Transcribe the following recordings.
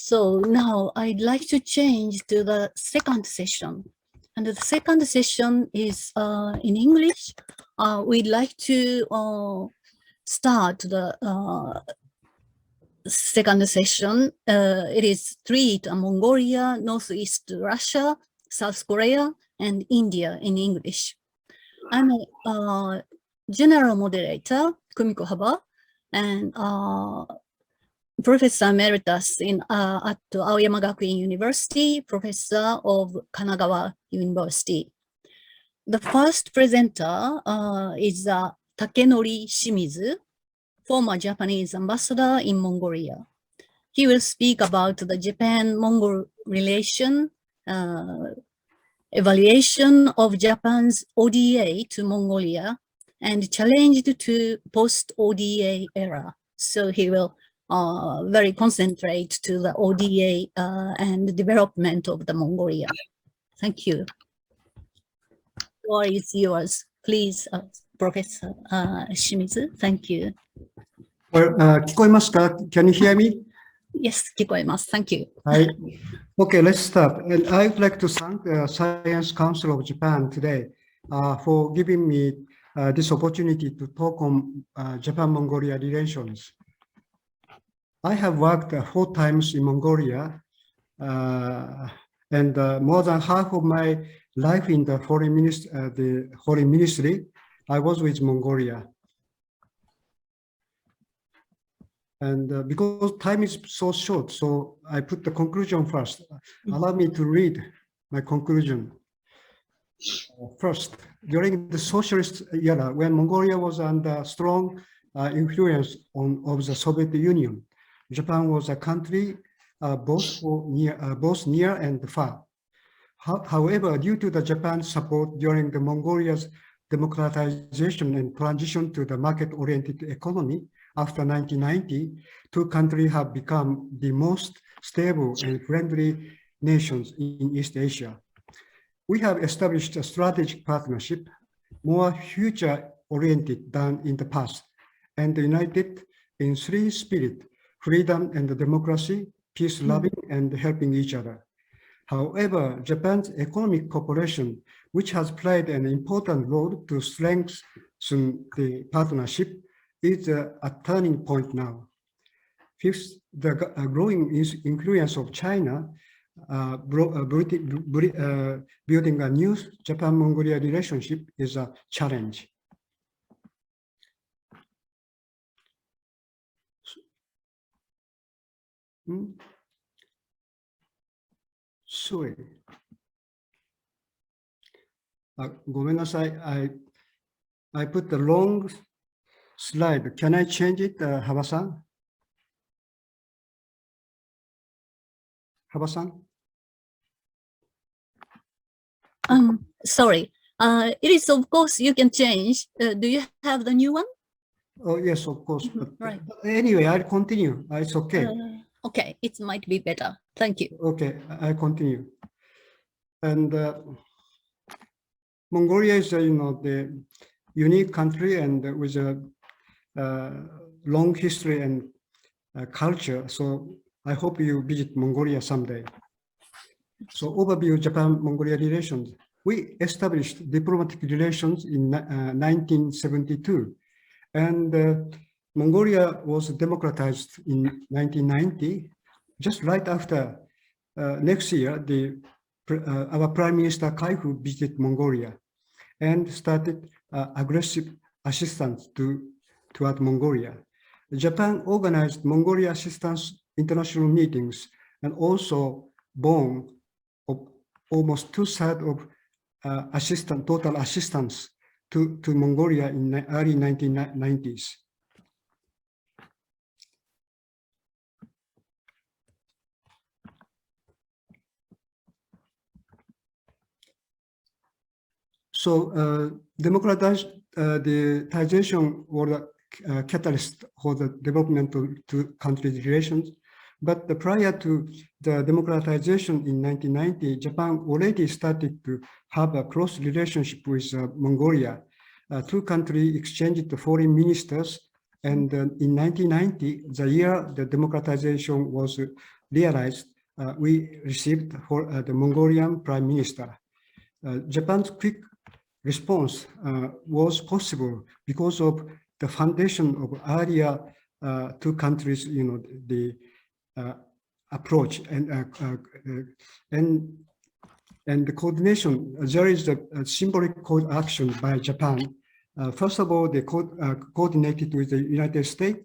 So now I'd like to change to the second session. And the second session is in English. We'd like to start the second session. It is treat Mongolia, Northeast Russia, South Korea, and India in English. I'm a general moderator, Kumiko Haba, and Professor Emeritus at Aoyama Gakuin University, Professor of Kanagawa University. The first presenter is Takenori Shimizu, former Japanese ambassador in Mongolia. He will speak about the Japan-Mongol relation, evaluation of Japan's ODA to Mongolia, and challenged to post-ODA era. So he will very concentrate to the ODA and development of the Mongolia. Thank you. The floor is yours. Please, Professor Shimizu. Thank you. Well, 聞こえますか? Can you hear me? Yes, 聞こえます. Thank you. Okay, let's start. And I would like to thank the Science Council of Japan today for giving me this opportunity to talk on Japan-Mongolia relations. I have worked 4 times in Mongolia, and more than half of my life in the foreign ministry, I was with Mongolia. And because time is so short, so I put the conclusion first. Allow me to read my conclusion. First, during the socialist era, when Mongolia was under strong influence of the Soviet Union, Japan was a country both near and far. However, due to the Japan's support during the Mongolia's democratization and transition to the market-oriented economy after 1990, 2 countries have become the most stable and friendly nations in East Asia. We have established a strategic partnership, more future-oriented than in the past, and united in 3 spirits: freedom and democracy, peace-loving, and helping each other. However, Japan's economic cooperation, which has played an important role to strengthen the partnership, is a turning point now. Fifth, the growing influence of China, building a new Japan-Mongolia relationship is a challenge. Sorry. ごめんなさい. I put the wrong slide. Can I change it, Haba-san? Haba-san? Sorry. It is, of course, you can change. Do you have the new one? Oh, yes, of course. Right. But anyway, I'll continue. It's okay. Okay, it might be better. Thank you. Okay, I continue. And Mongolia is, the unique country and with a long history and culture. So I hope you visit Mongolia someday. So overview Japan-Mongolia relations. We established diplomatic relations in 1972, and Mongolia was democratized in 1990. Just right after next year, our Prime Minister Kaifu visited Mongolia and started aggressive assistance toward Mongolia. Japan organized Mongolia assistance international meetings and also borne almost 2/3 of total assistance to Mongolia in the early 1990s. So democratization was a catalyst for the development of 2 countries' relations. But prior to the democratization in 1990, Japan already started to have a close relationship with Mongolia. 2 countries exchanged foreign ministers, and in 1990, the year the democratization was realized we received for the Mongolian Prime Minister. Japan's quick response was possible because of the foundation of earlier two countries, the approach and the coordination. There is a symbolic action by Japan. First of all, they coordinated with the United States,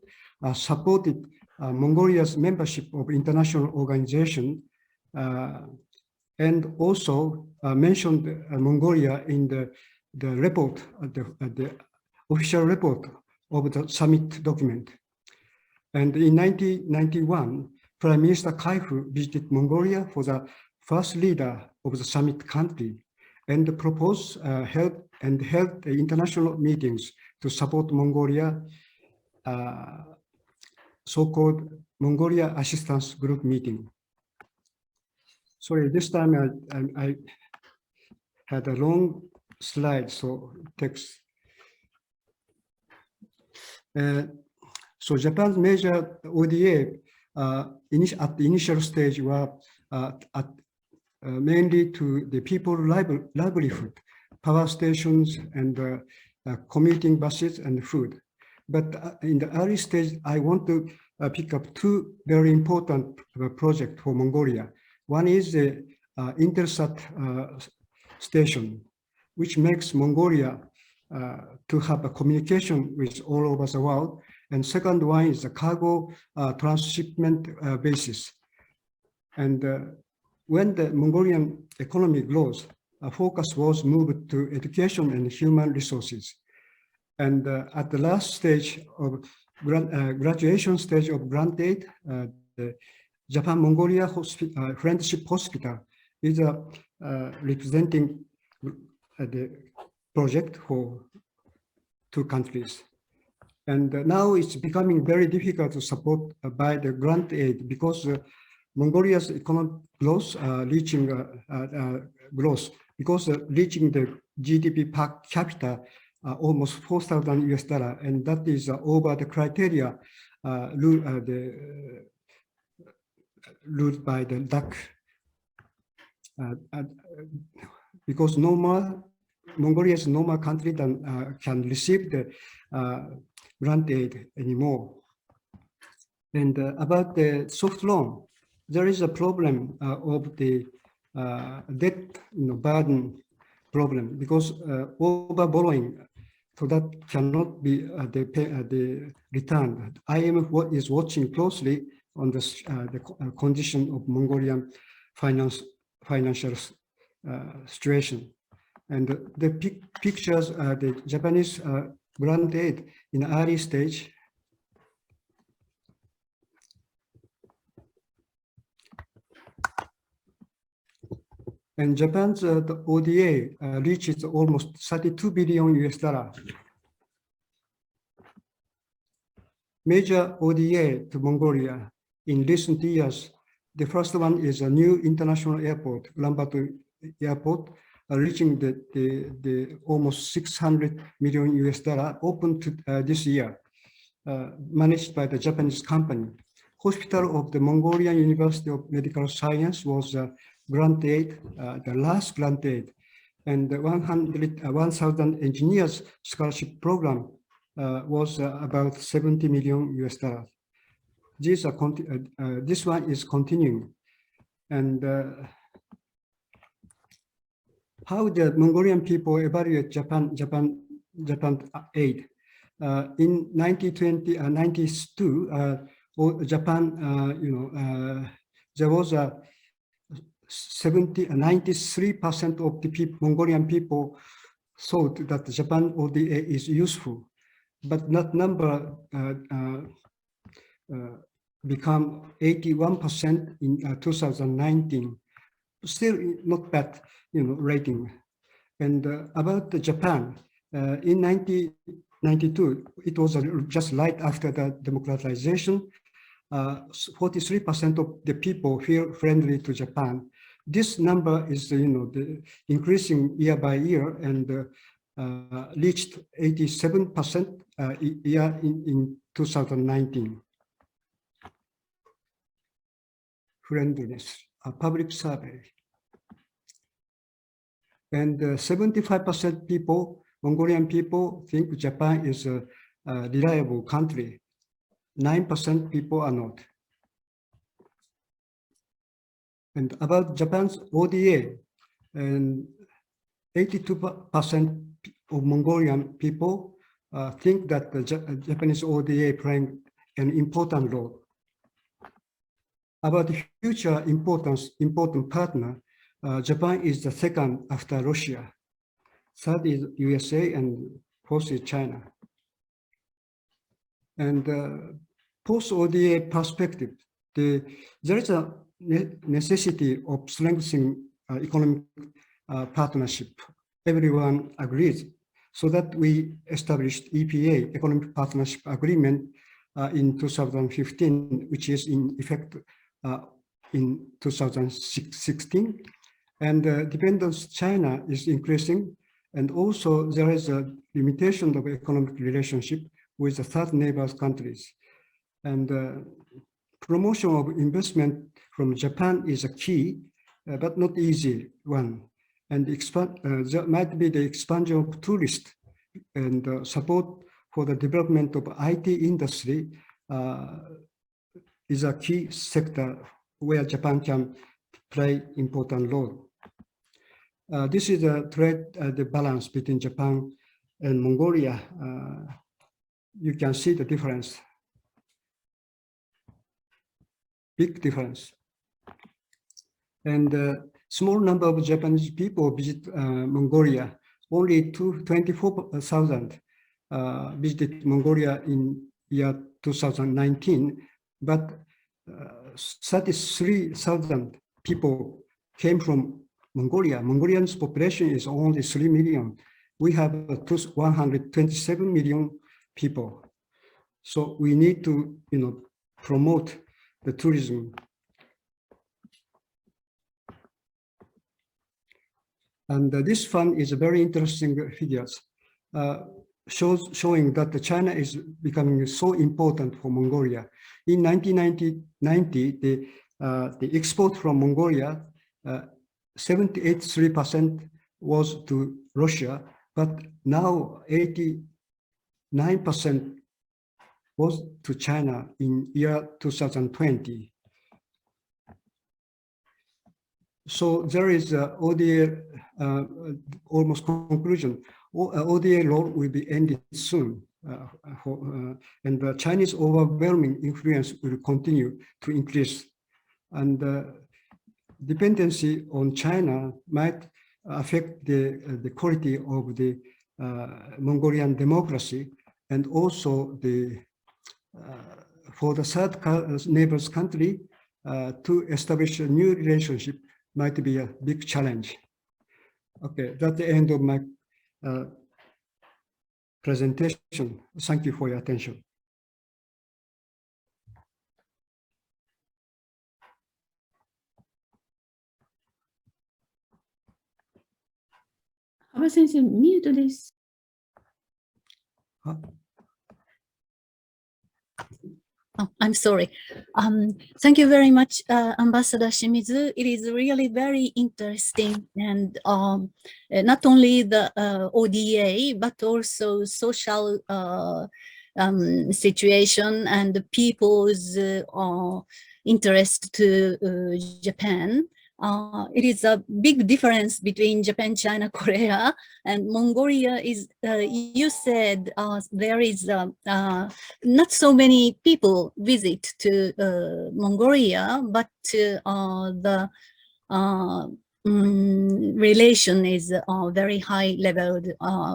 supported Mongolia's membership of international organization, and also mentioned Mongolia in the report, the official report of the summit document. And in 1991, Prime Minister Kaifu visited Mongolia for the first leader of the summit country and proposed held international meetings to support Mongolia, so-called Mongolia Assistance Group meeting. Sorry, this time I had a long slide, so text. So Japan's major ODA at the initial stage were mainly to the people's livelihood, power stations and commuting buses and food. But in the early stage, I want to pick up two very important projects for Mongolia. One is the Intersat station, which makes Mongolia to have a communication with all over the world. And second one is the cargo transshipment basis. And when the Mongolian economy grows, a focus was moved to education and human resources. And at the last stage of graduation stage of grant aid, the Japan-Mongolia Friendship Hospital is representing the project for two countries. And now it's becoming very difficult to support by the grant aid because Mongolia's economic growth reaching the GDP per capita almost 4,000 US dollar, and that is over the criteria ruled by the DAC. Because Mongolia is a normal country that can receive the grant aid anymore. And about the soft loan, there is a problem of the debt burden problem because over borrowing, so that cannot be the return. IMF is watching closely on the condition of Mongolian financial situation. And the pictures, the Japanese grant aid in early stage. And Japan's the ODA reaches almost 32 billion US dollar. Major ODA to Mongolia in recent years. The first one is a new international airport, Ulaanbaatar Airport, reaching the almost 600 million US dollar, opened to, this year, managed by the Japanese company. Hospital of the Mongolian University of Medical Science was grant aid, the last grant aid, and the 1,000 engineers scholarship program was about 70 million US dollars. These are this one is continuing, and how the Mongolian people evaluate Japan aid. In 1992, Japan, there was a 93% of the Mongolian people thought that Japan ODA is useful, but that number become 81% in 2019. Still not bad, rating. And about the Japan, in 1992, it was just right after the democratization. 43% of the people feel friendly to Japan. This number is, increasing year by year and reached 87% year in 2019. friendliness, a public survey. And 75% people, Mongolian people, think Japan is a reliable country. 9% people are not. And about Japan's ODA, and 82% of Mongolian people think that the Japanese ODA playing an important role. About the future important partner, Japan is the second after Russia. Third is USA and fourth is China. And post-ODA perspective, there is a necessity of strengthening economic partnership. Everyone agrees, so that we established EPA, Economic Partnership Agreement, in 2015, which is in effect in 2016. And dependence China is increasing, and also there is a limitation of economic relationship with the third neighbors countries. And promotion of investment from Japan is a key, but not easy one. And there might be the expansion of tourists and support for the development of IT industry is a key sector where Japan can play important role. This is a trade the balance between Japan and Mongolia. You can see the difference, big difference. And small number of Japanese people visit Mongolia. Only 24,000 visited Mongolia in year 2019, but 33,000 people came from Mongolia. Mongolians' population is only 3 million. We have 127 million people. So we need to, promote the tourism. And this fund is a very interesting figures, showing that China is becoming so important for Mongolia. In 1990, the export from Mongolia, 78% was to Russia, but now 89% was to China in year 2020. So there is ODA almost conclusion. ODA law will be ended soon, and the Chinese overwhelming influence will continue to increase. And dependency on China might affect the quality of the Mongolian democracy, and also for the third neighbors country to establish a new relationship might be a big challenge. Okay, that's the end of my presentation. Thank you for your attention. Haba sensei, mute this. Huh? Oh, I'm sorry. Thank you very much, Ambassador Shimizu. It is really very interesting, and not only the ODA, but also social situation and the people's interest to Japan. It is a big difference between Japan, China, Korea, and Mongolia is, you said there is not so many people visit to Mongolia, but the relation is a very high level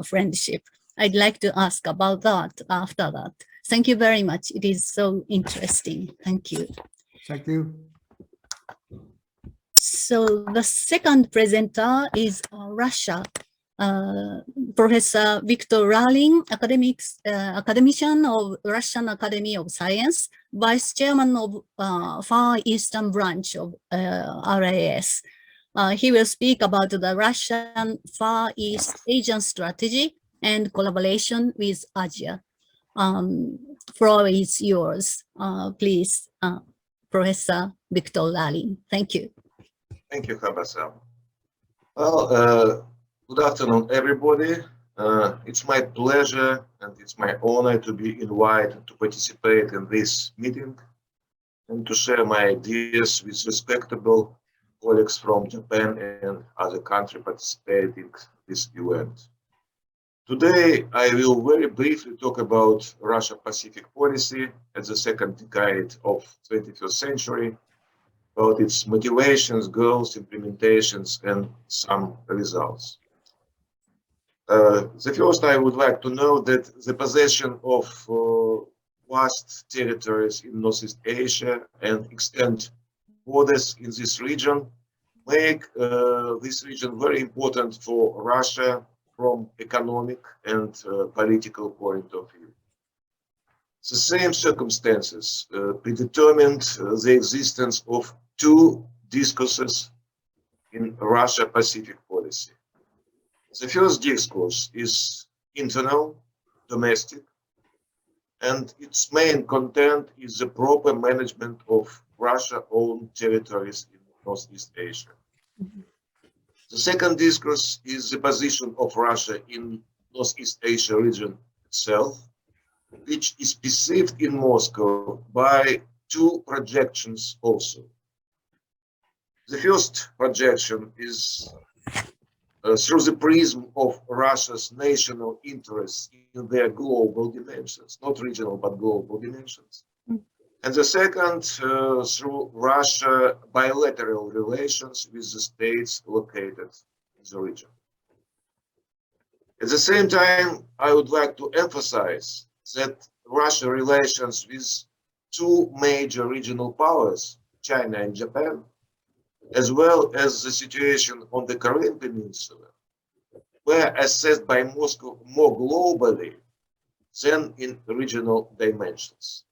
friendship. I'd like to ask about that after that. Thank you very much. It is so interesting. Thank you. Thank you. So the second presenter is Russia, Professor Viktor Larin, academician of Russian Academy of Science, Vice Chairman of Far Eastern Branch of RAS. He will speak about the Russian Far East Asian strategy and collaboration with Asia. Floor is yours, please. Professor Viktor Larin. Thank you. Thank you, Haba-san. Well, good afternoon, everybody. It's my pleasure and it's my honor to be invited to participate in this meeting and to share my ideas with respectable colleagues from Japan and other countries participating in this event. Today, I will very briefly talk about Russia-Pacific policy at the second decade of 21st century, about its motivations, goals, implementations, and some results. The first, I would like to know that the possession of vast territories in Northeast Asia and extend borders in this region make this region very important for Russia from economic and political point of view. The same circumstances predetermined the existence of two discourses in Russia-Pacific policy. The first discourse is internal, domestic, and its main content is the proper management of Russia-owned territories in Northeast Asia. The second discourse is the position of Russia in Northeast Asia region itself, which is perceived in Moscow by two projections also. The first projection is through the prism of Russia's national interests in their global dimensions, not regional but global dimensions. And the second through Russia bilateral relations with the states located in the region. At the same time, I would like to emphasize that Russia relations with two major regional powers, China and Japan, as well as the situation on the Korean Peninsula, were assessed by Moscow more globally than in regional dimensions.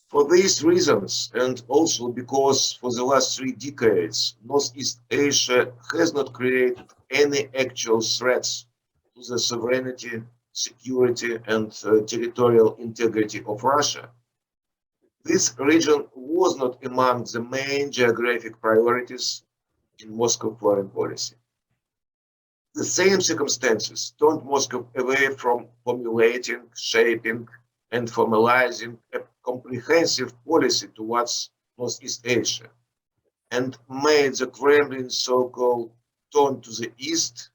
For these reasons, and also because for the last 3 decades, Northeast Asia has not created any actual threats to the sovereignty, security, and territorial integrity of Russia, this region was not among the main geographic priorities in Moscow foreign policy. The same circumstances turned Moscow away from formulating, shaping, and formalizing a comprehensive policy towards Northeast Asia, and made the Kremlin's so-called turn to the east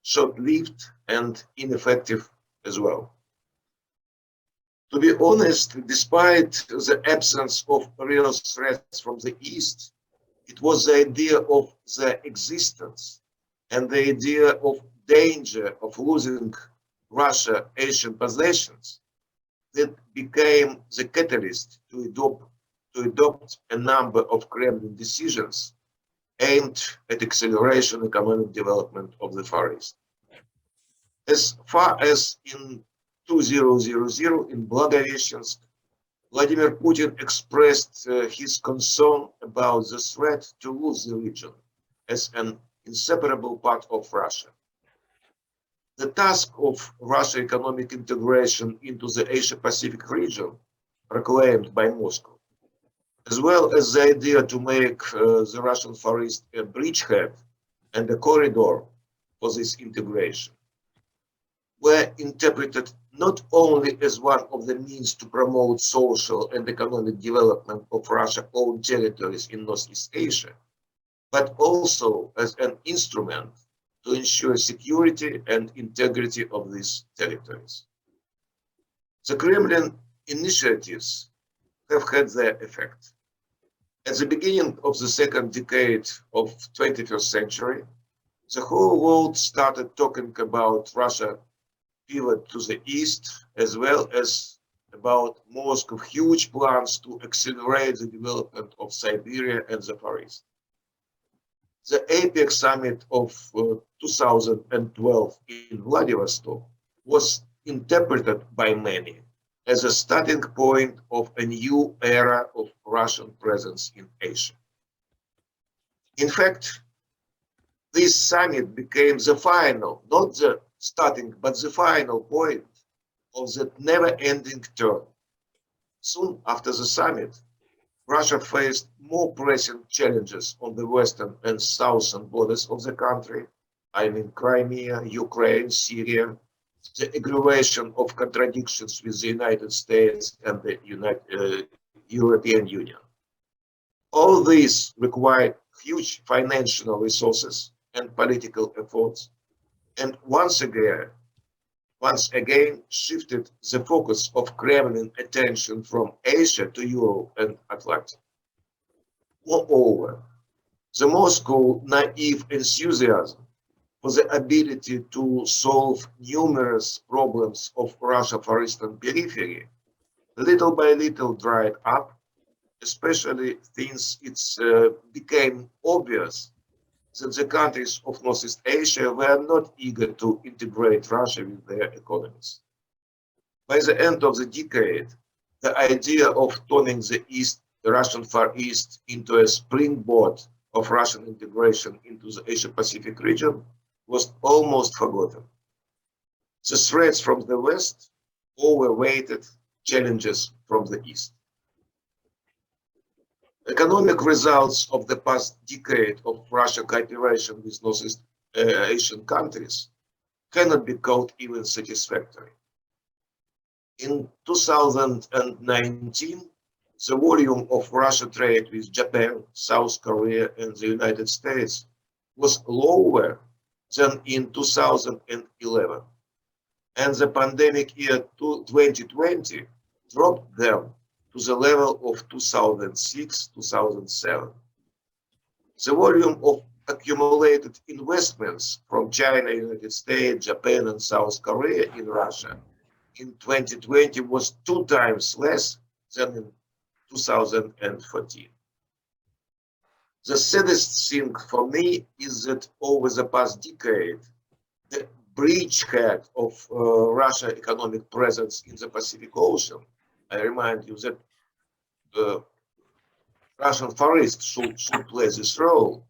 short-lived and ineffective as well. To be honest, despite the absence of real threats from the east, it was the idea of the existence and the idea of danger of losing Russia Asian possessions that became the catalyst to adopt a number of Kremlin decisions aimed at acceleration economic development of the Far East. As far as in 2000 in Blagoveshchensk, Vladimir Putin expressed his concern about the threat to lose the region as an inseparable part of Russia. The task of Russia economic integration into the Asia-Pacific region proclaimed by Moscow, as well as the idea to make the Russian Far East a bridgehead and a corridor for this integration, were interpreted not only as one of the means to promote social and economic development of Russia-owned territories in Northeast Asia, but also as an instrument to ensure security and integrity of these territories. The Kremlin initiatives have had their effect. At the beginning of the second decade of 21st century, the whole world started talking about Russia pivot to the east, as well as about Moscow's huge plans to accelerate the development of Siberia and the Far East. The APEC summit of 2012 in Vladivostok was interpreted by many as a starting point of a new era of Russian presence in Asia. In fact, this summit became the final, not the starting, but the final point of that never-ending turn. Soon after the summit, Russia faced more pressing challenges on the western and southern borders of the country. I mean Crimea, Ukraine, Syria, the aggravation of contradictions with the United States and the European Union. All this required huge financial resources and political efforts, and once again shifted the focus of Kremlin attention from Asia to Europe and Atlantic. Moreover, the Moscow naive enthusiasm for the ability to solve numerous problems of Russia Far Eastern periphery little by little dried up, especially since it became obvious that the countries of Northeast Asia were not eager to integrate Russia with their economies. By the end of the decade, the idea of turning the Russian Far East into a springboard of Russian integration into the Asia-Pacific region was almost forgotten. The threats from the West overweighted challenges from the East. Economic results of the past decade of Russian cooperation with Northeast Asian countries cannot be called even satisfactory. In 2019, the volume of Russia trade with Japan, South Korea, and the United States was lower than in 2011, and the pandemic year 2020 dropped them to the level of 2006-2007. The volume of accumulated investments from China, United States, Japan, and South Korea in Russia in 2020 was 2 times less than in 2014. The saddest thing for me is that over the past decade, the bridgehead of Russia's economic presence in the Pacific Ocean, I remind you that Russian Far East should play this role.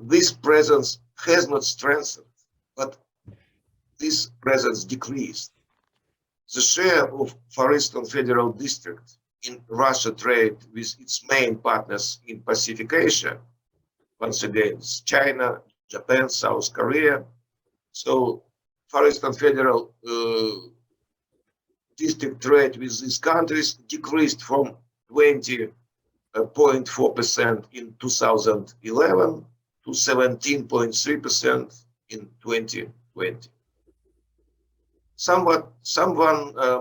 This presence has not strengthened, but this presence decreased. The share of Far Eastern Federal District in Russia trade with its main partners in Pacific Asia, once again, China, Japan, South Korea. So Far Eastern Federal District trade with these countries decreased from 20.4% in 2011 to 17.3% in 2020. Someone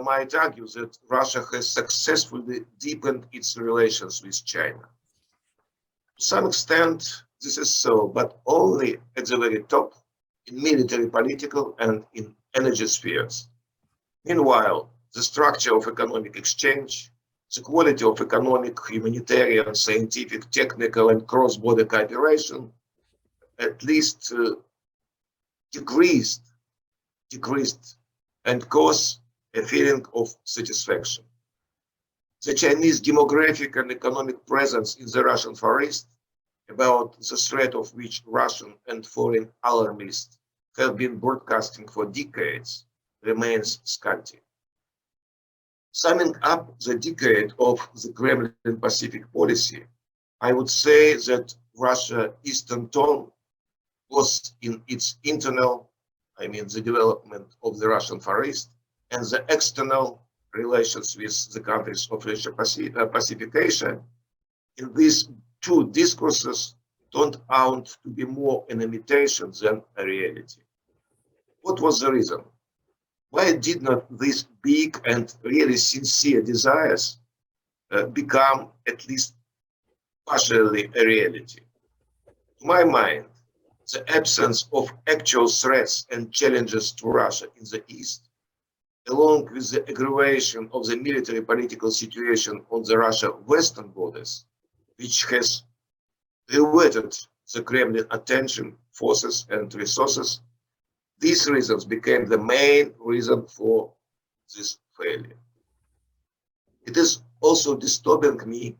might argue that Russia has successfully deepened its relations with China. To some extent, this is so, but only at the very top, in military, political, and in energy spheres. Meanwhile, the structure of economic exchange, the quality of economic, humanitarian, scientific, technical, and cross-border cooperation at least decreased and caused a feeling of satisfaction. The Chinese demographic and economic presence in the Russian Far East, about the threat of which Russian and foreign alarmists have been broadcasting for decades, remains scanty. Summing up the decade of the Kremlin Pacific policy, I would say that Russia's Eastern tone was in its internal, I mean the development of the Russian Far East, and the external relations with the countries of Asia-Pacific Asia. In these two discourses turned out to be more an imitation than a reality. What was the reason? Why did not these big and really sincere desires become at least partially a reality? To my mind, the absence of actual threats and challenges to Russia in the East, along with the aggravation of the military political situation on the Russia western borders, which has diverted the Kremlin attention, forces, and resources, these reasons became the main reason for this failure. It is also disturbing me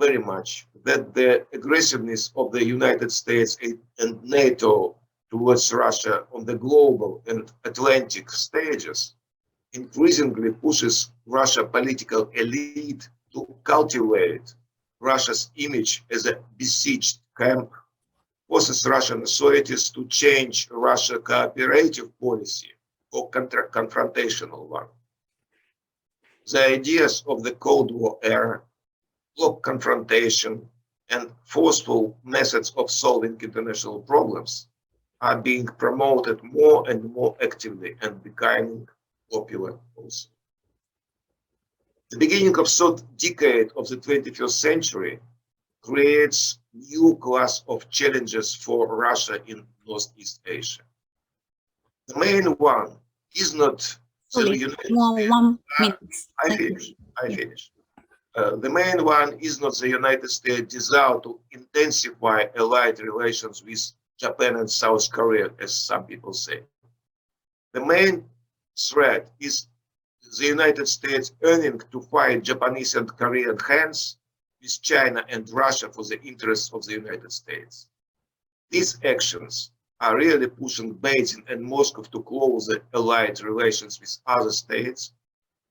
very much that the aggressiveness of the United States and NATO towards Russia on the global and Atlantic stages increasingly pushes Russia's political elite to cultivate Russia's image as a besieged camp, forces Russian authorities to change Russia's cooperative policy for confrontational one. The ideas of the Cold War era, bloc confrontation, and forceful methods of solving international problems are being promoted more and more actively and becoming popular also. The beginning of third decade of the 21st century creates new class of challenges for Russia in Northeast Asia. The main one is not the I finish. The main one is not the United States' desire to intensify allied relations with Japan and South Korea, as some people say. The main threat is the United States yearning to fight Japanese and Korean hands with China and Russia for the interests of the United States. These actions are really pushing Beijing and Moscow to close the allied relations with other states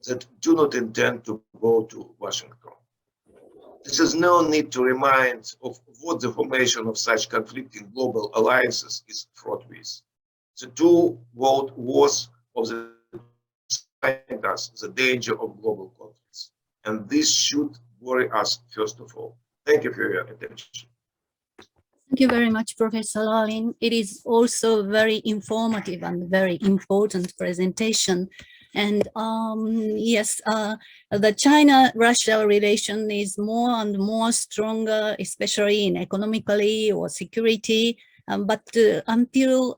that do not intend to go to Washington. There is no need to remind of what the formation of such conflicting global alliances is fraught with. The two world wars of the remind us the danger of global conflicts, and this should worry us first of all. Thank you for your attention. Thank you very much, Professor Larin. It is also very informative and very important presentation. And yes, the China-Russia relation is more and more stronger, especially in economically or security. But until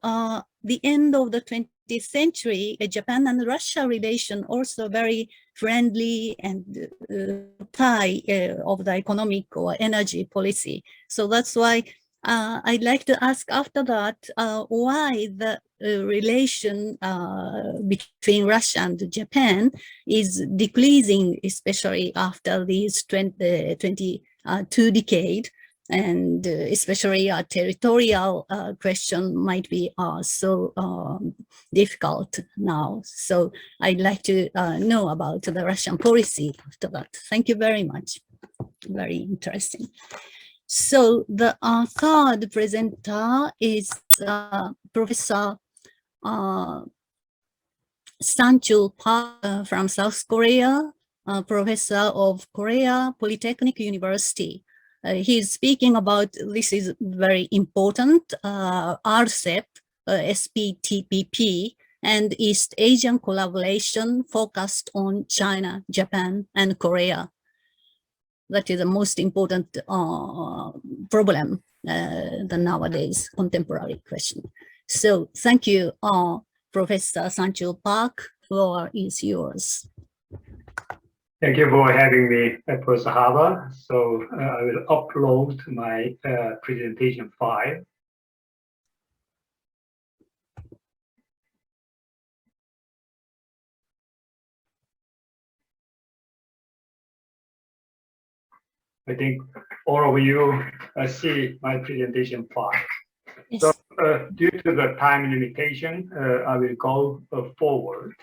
the end of the 20th century, Japan and Russia relation also very friendly and tie of the economic or energy policy. So that's why I'd like to ask after that why the relation between Russia and Japan is decreasing, especially after these 22 decades, and especially a territorial question might be so difficult now. So I'd like to know about the Russian policy after that. Thank you very much. Very interesting. So the third presenter is Professor Sanchul Park from South Korea, Professor of Korea Polytechnic University. He's speaking about, this is very important, RCEP, SPTPP, and East Asian collaboration focused on China, Japan, and Korea. That is the most important problem, the nowadays contemporary question. So thank you, Professor Sanchul Park. Floor is yours. Thank you for having me, Professor Haba. So I will upload my presentation file. I think all of you see my presentation file. Yes. So due to the time limitation, I will go forward.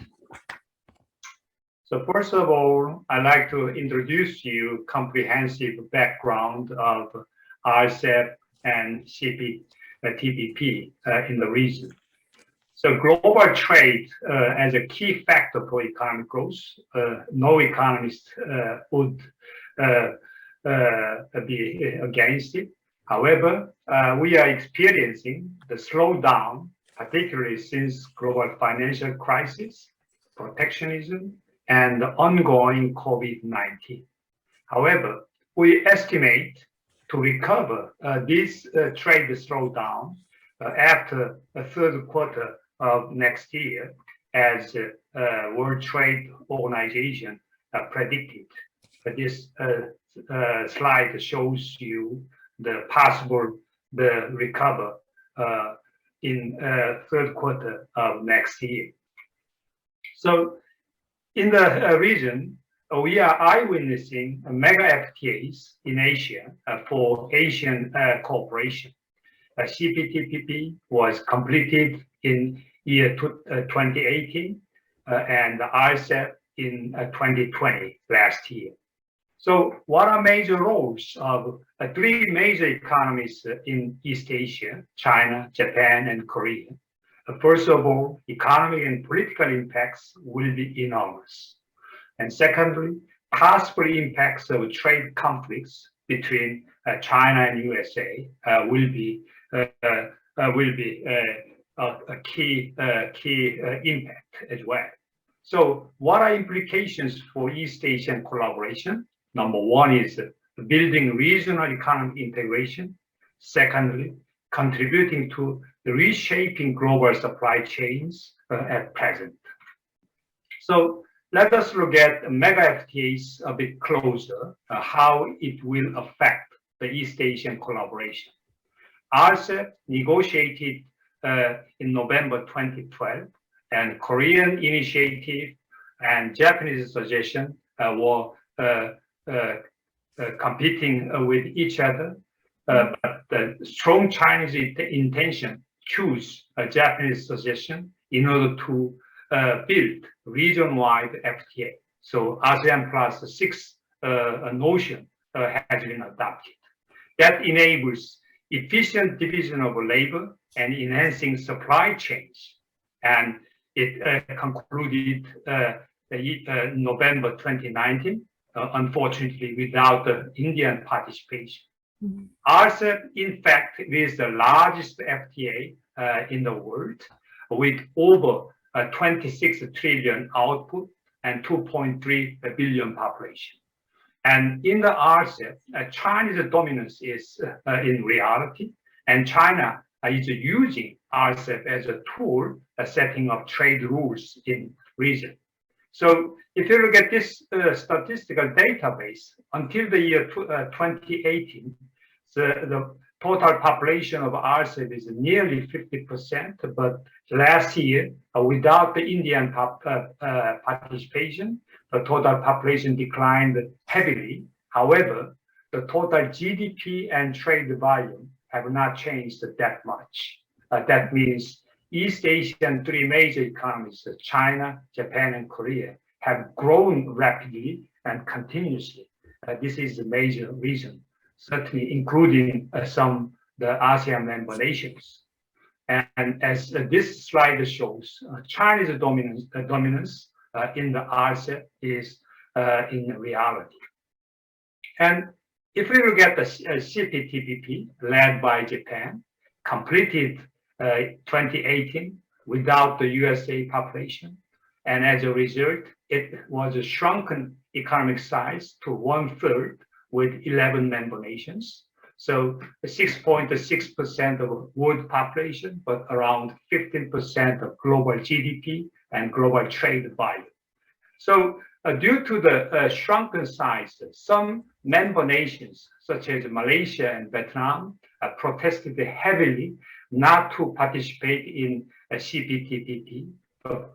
So first of all, I'd like to introduce you comprehensive background of RCEP and CPTPP in the region. So global trade as a key factor for economic growth, no economist would be against it. However, we are experiencing the slowdown, particularly since global financial crisis, protectionism, and the ongoing COVID-19. However, we estimate to recover this trade slowdown after the third quarter of next year, as World Trade Organization predicted. This slide shows you the possible recover in third quarter of next year. So in the region, we are eyewitnessing mega FTAs in Asia for Asian cooperation. CPTPP was completed in year 2018 and the RCEP in 2020 last year. So what are major roles of three major economies in East Asia, China, Japan, and Korea? First of all, economic and political impacts will be enormous. And secondly, possible impacts of trade conflicts between China and USA will be a key impact as well. So what are implications for East Asian collaboration? Number one is building regional economic integration. Secondly, contributing to the reshaping global supply chains at present. So let us look at mega FTAs a bit closer, how it will affect the East Asian collaboration. RCEP negotiated in November 2012, and Korean initiative and Japanese suggestion were competing with each other. But the strong Chinese intention choose a Japanese suggestion in order to build region-wide FTA. So ASEAN plus 6 notion has been adopted. That enables efficient division of labor and enhancing supply chains. And it concluded November 2019, unfortunately without the Indian participation. RCEP, in fact, is the largest FTA in the world, with over 26 trillion output and 2.3 billion population. And in the RCEP, Chinese dominance is in reality, and China is using RCEP as a tool, setting up trade rules in region. So if you look at this statistical database, until the year 2018, the total population of RCEP is nearly 50%, but last year, without the Indian participation, the total population declined heavily. However, the total GDP and trade volume have not changed that much. That means East Asian three major economies, China, Japan, and Korea, have grown rapidly and continuously. This is the major reason, certainly including some the ASEAN member nations. And as this slide shows, Chinese dominance in the RCEP is in reality. And if we look at the CPTPP led by Japan, completed 2018 without the USA population, and as a result, it was a shrunken economic size to 1/3 with 11 member nations. So 6.6% of world population, but around 15% of global GDP and global trade volume. So due to the shrunken size, some member nations, such as Malaysia and Vietnam, protested heavily not to participate in CPTPP,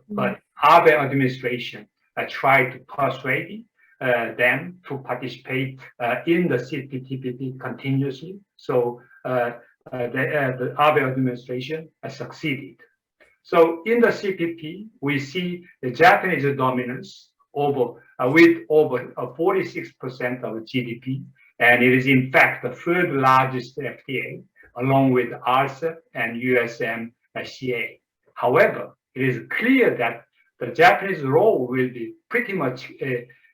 but Abe administration tried to persuade them to participate in the CPTPP continuously. So the Abe administration succeeded. So in the CPP, we see the Japanese dominance with over 46% of GDP, and it is in fact the third largest FTA, along with RCEP and USMCA. However, it is clear that the Japanese role will be pretty much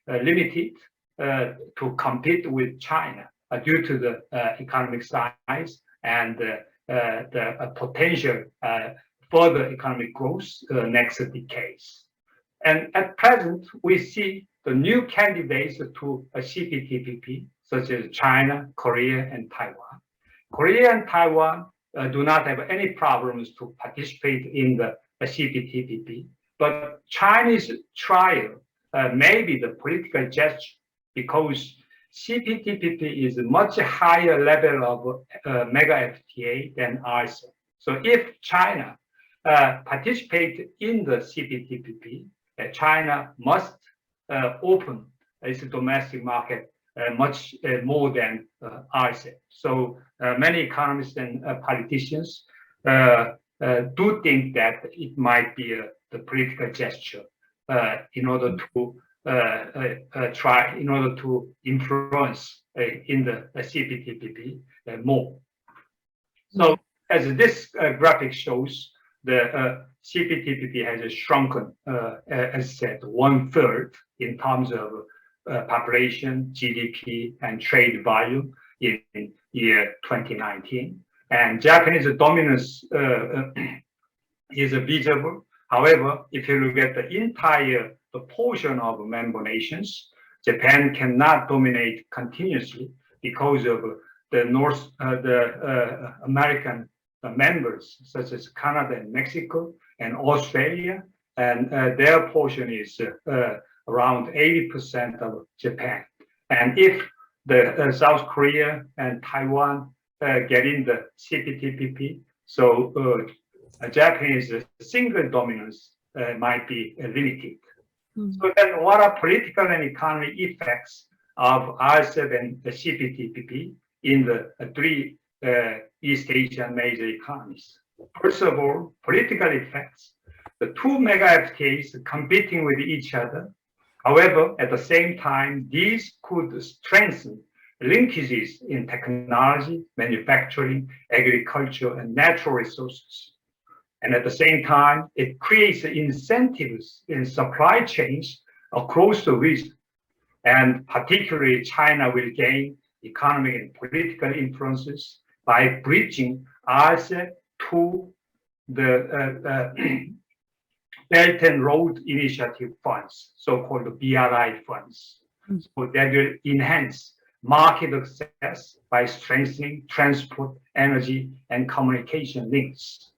limited to compete with China due to the economic size and the potential further economic growth next decades. And at present, we see the new candidates to a CPTPP, such as China, Korea, and Taiwan. Korea and Taiwan do not have any problems to participate in the CPTPP, but Chinese trial may be the political gesture because CPTPP is a much higher level of mega FTA than RCEP. So if China participates in the CPTPP, China must open its domestic market much more than RCEP. So many economists and politicians do think that it might be the political gesture in order to try in order to influence in the CPTPP more. So as this graphic shows, the CPTPP has shrunken, as said, 1/3 in terms of population, GDP, and trade volume in year 2019. And Japanese dominance is visible. However, if you look at the entire portion of member nations, Japan cannot dominate continuously because of the American members, such as Canada and Mexico and Australia, and their portion is around 80% of Japan. And if the South Korea and Taiwan get in the CPTPP, so Japanese single dominance might be limited. So then what are political and economic effects of RCEP and the CPTPP in the three East Asian major economies? First of all, political effects. The two mega FTAs competing with each other. However, at the same time, these could strengthen linkages in technology, manufacturing, agriculture, and natural resources. And at the same time, it creates incentives in supply chains across the region. And particularly, China will gain economic and political influences by bridging RCEP to the Belt and Road Initiative funds, so-called BRI funds. So that will enhance market access by strengthening transport, energy, and communication links.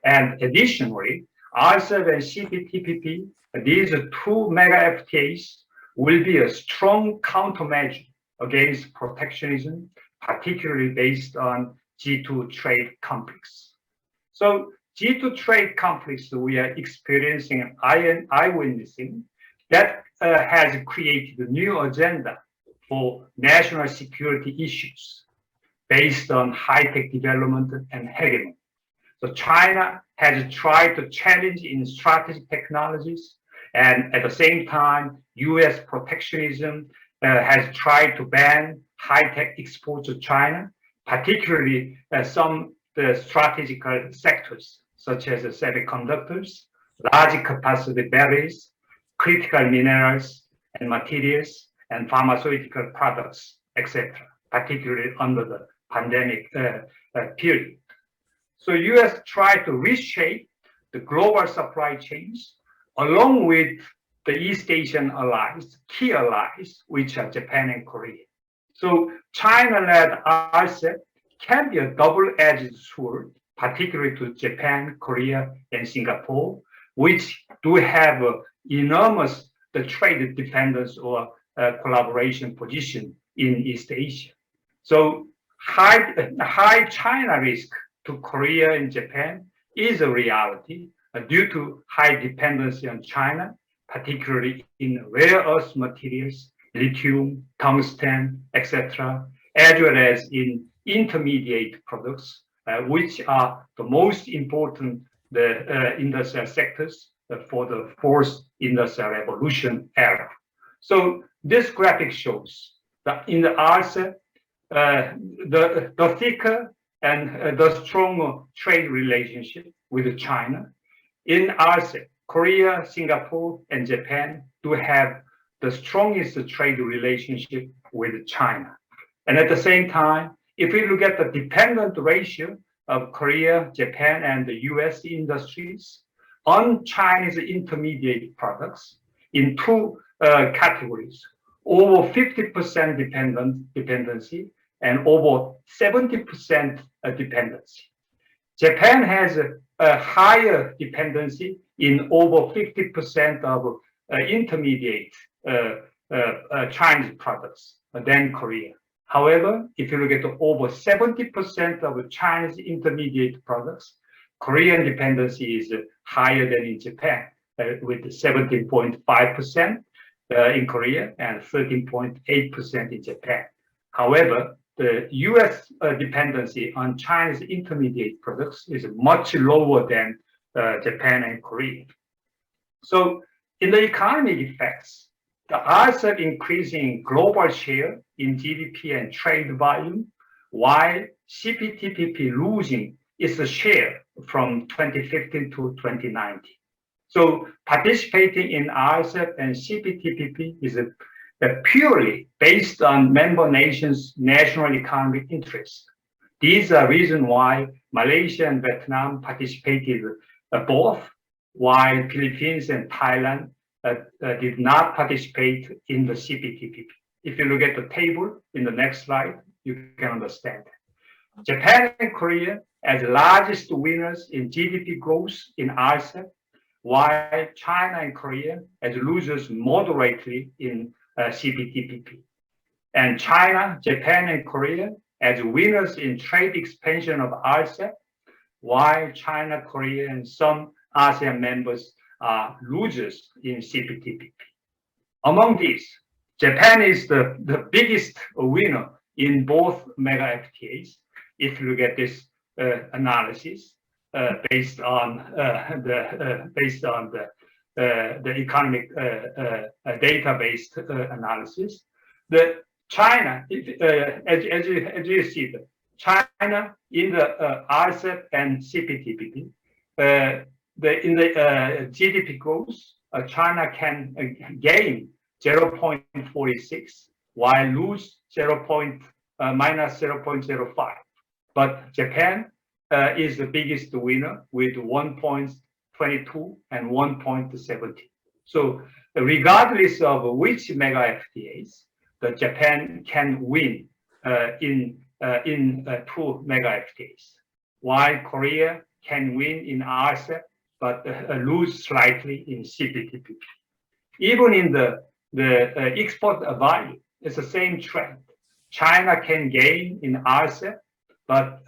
And additionally, RCEP and CPTPP, these two mega FTAs, will be a strong countermeasure against protectionism, particularly based on G2 trade conflicts. So G2 trade conflicts we are experiencing and eyewitnessing, that has created a new agenda for national security issues based on high-tech development and hegemony. So China has tried to challenge in strategic technologies, and at the same time, US protectionism has tried to ban high-tech exports to China, particularly some the strategic sectors, such as semiconductors, large capacity batteries, critical minerals and materials, and pharmaceutical products, etc., particularly under the pandemic period. So US tried to reshape the global supply chains along with the East Asian allies, key allies, which are Japan and Korea. So China-led RCEP can be a double-edged sword, particularly to Japan, Korea, and Singapore, which do have enormous trade dependence or collaboration position in East Asia. So high China risk to Korea and Japan is a reality due to high dependency on China, particularly in rare earth materials, lithium, tungsten, etc., as well as in intermediate products, which are the most important industrial sectors for the fourth industrial revolution era. So this graphic shows that in the RCEP, the thicker and the stronger trade relationship with China. In RCEP, Korea, Singapore, and Japan do have the strongest trade relationship with China. And at the same time, if we look at the dependent ratio of Korea, Japan, and the US industries on Chinese intermediate products in two categories, over 50% dependency and over 70% dependency. Japan has a higher dependency in over 50% of intermediate Chinese products than Korea. However, if you look at over 70% of Chinese intermediate products, Korean dependency is higher than in Japan, with 17.5% in Korea and 13.8% in Japan. However, the US dependency on Chinese intermediate products is much lower than Japan and Korea. So in the economic effects, the RCEP increasing global share in GDP and trade volume, while CPTPP losing its share from 2015 to 2019. So participating in RCEP and CPTPP is purely based on member nations' national economic interests. These are reasons why Malaysia and Vietnam participated both, while Philippines and Thailand did not participate in the CPTPP. If you look at the table in the next slide, you can understand. Japan and Korea as largest winners in GDP growth in RCEP, while China and Korea as losers moderately in CPTPP. And China, Japan, and Korea as winners in trade expansion of RCEP, while China, Korea, and some ASEAN members are losers in CPTPP. Among these, Japan is the biggest winner in both mega FTAs. If you look at this analysis based on the economic data-based analysis, the China, as you see, China in the RCEP and CPTPP, in the GDP growth, China can gain 0.46 while lose minus 0.05. But Japan is the biggest winner with 1.22 and 1.70. So regardless of which mega FTAs, the Japan can win in two mega FTAs, while Korea can win in RCEP but lose slightly in CPTPP. Even in the export value, it's the same trend. China can gain in RCEP but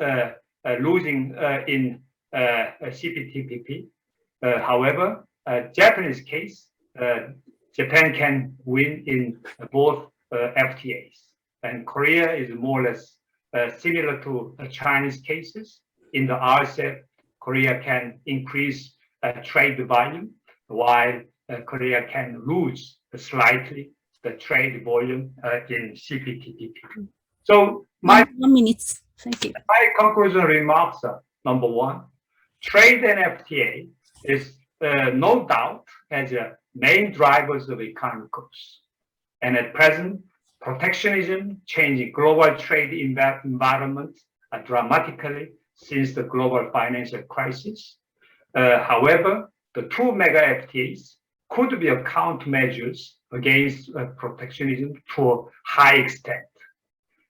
losing in CPTPP. However, Japanese case, Japan can win in both FTAs, and Korea is more or less similar to Chinese cases. In the RCEP, Korea can increase trade volume, while Korea can lose slightly the trade volume in CPTPP. So my 1 minute. Thank you. My conclusion remarks are: number one, trade and FTA is no doubt as a main drivers of economic growth. And at present, protectionism changing global trade environment dramatically since the global financial crisis. However, the two mega FTAs could be countermeasures against protectionism to a high extent.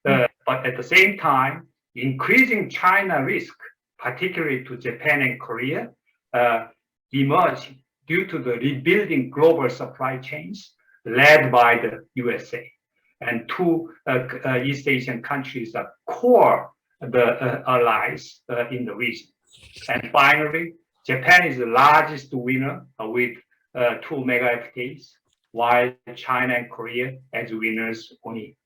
But at the same time, increasing China risk, particularly to Japan and Korea, emerging due to the rebuilding global supply chains led by the USA. And two East Asian countries are core allies in the region. And finally, Japan is the largest winner with two mega FTAs, while China and Korea as winners only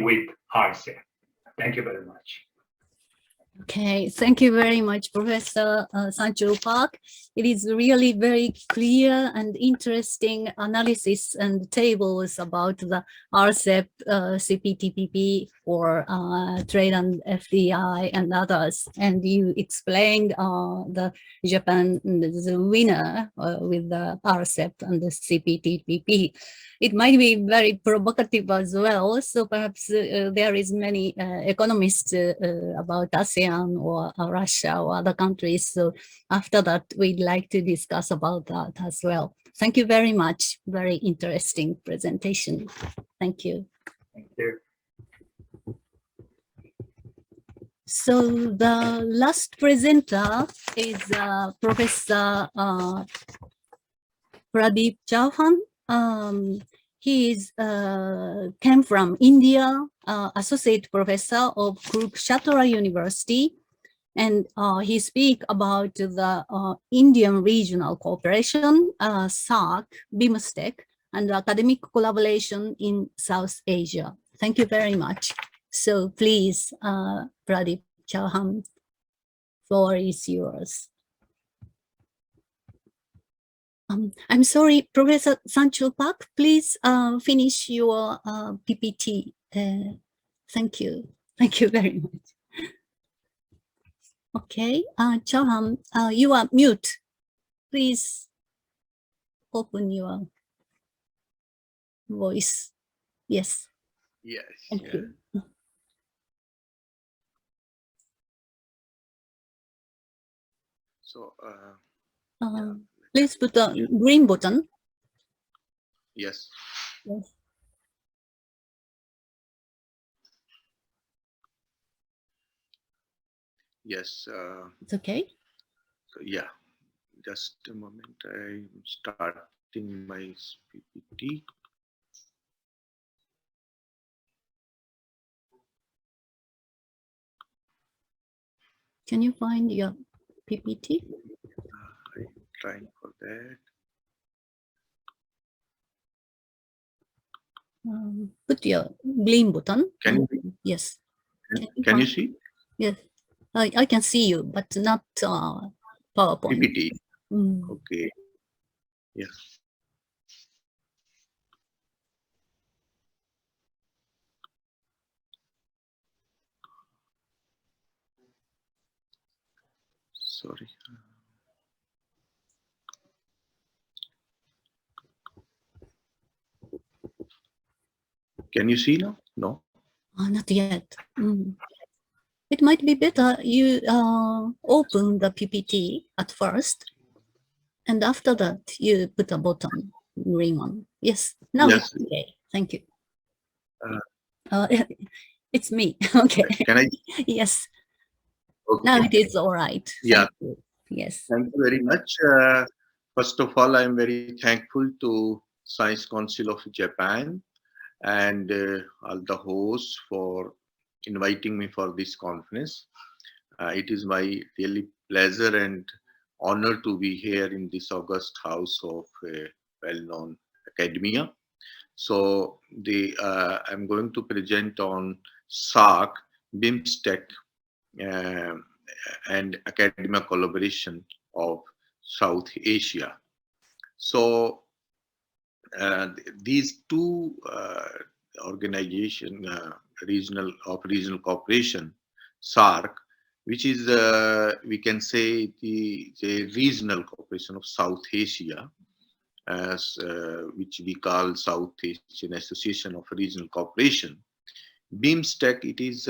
with RCEP. Thank you very much. Okay, thank you very much, Professor Sancho Park. It is really very clear and interesting analysis and tables about the RCEP, CPTPP for trade and FDI and others. And you explained the Japan, the winner with the RCEP and the CPTPP. It might be very provocative as well. So perhaps there is many economists about ASEAN or Russia or other countries. So after that, we'd like to discuss about that as well. Thank you very much. Very interesting presentation. Thank you. Thank you. So the last presenter is Professor Pradeep Chauhan. He came from India, associate professor of Kurukshetra University, and he speaks about the Indian regional cooperation, SAARC, BIMSTEC, and academic collaboration in South Asia. Thank you very much. So please, Pradeep Chauhan, floor is yours. I'm sorry, Professor Sancho Park, please finish your PPT. Thank you. Thank you very much. Okay, Chahan, you are mute. Please open your voice. Yes. Yes. Thank you. So, Please put the green button. yes. Yes. Yes. It's okay. So yeah. Just a moment. I'm starting my PPT. Can you find your PPT? I'm trying for that. Put your green button. Can you? Yes. Can you see? Yes. I can see you, but not PowerPoint. PPT. Mm. Okay. Yes. Sorry. Can you see now? No. Not yet. It might be better you open the PPT at first, and after that you put a button, green one. Yes. Now Yes. it's okay. Thank you. It's me. Okay. Can I? Yes. Okay. Now it is all right. Yeah. Thank you. Yes. Thank you very much. First of all, I'm very thankful to Science Council of Japan and all the hosts for inviting me for this conference. It is my really pleasure and honor to be here in this august house of well-known academia. So I'm going to present on SAARC, BIMSTEC, and academia collaboration of South Asia. So these two organizations, regional cooperation, SAARC, which is we can say the regional cooperation of South Asia, as which we call South Asian Association of Regional Cooperation. BIMSTEC, it is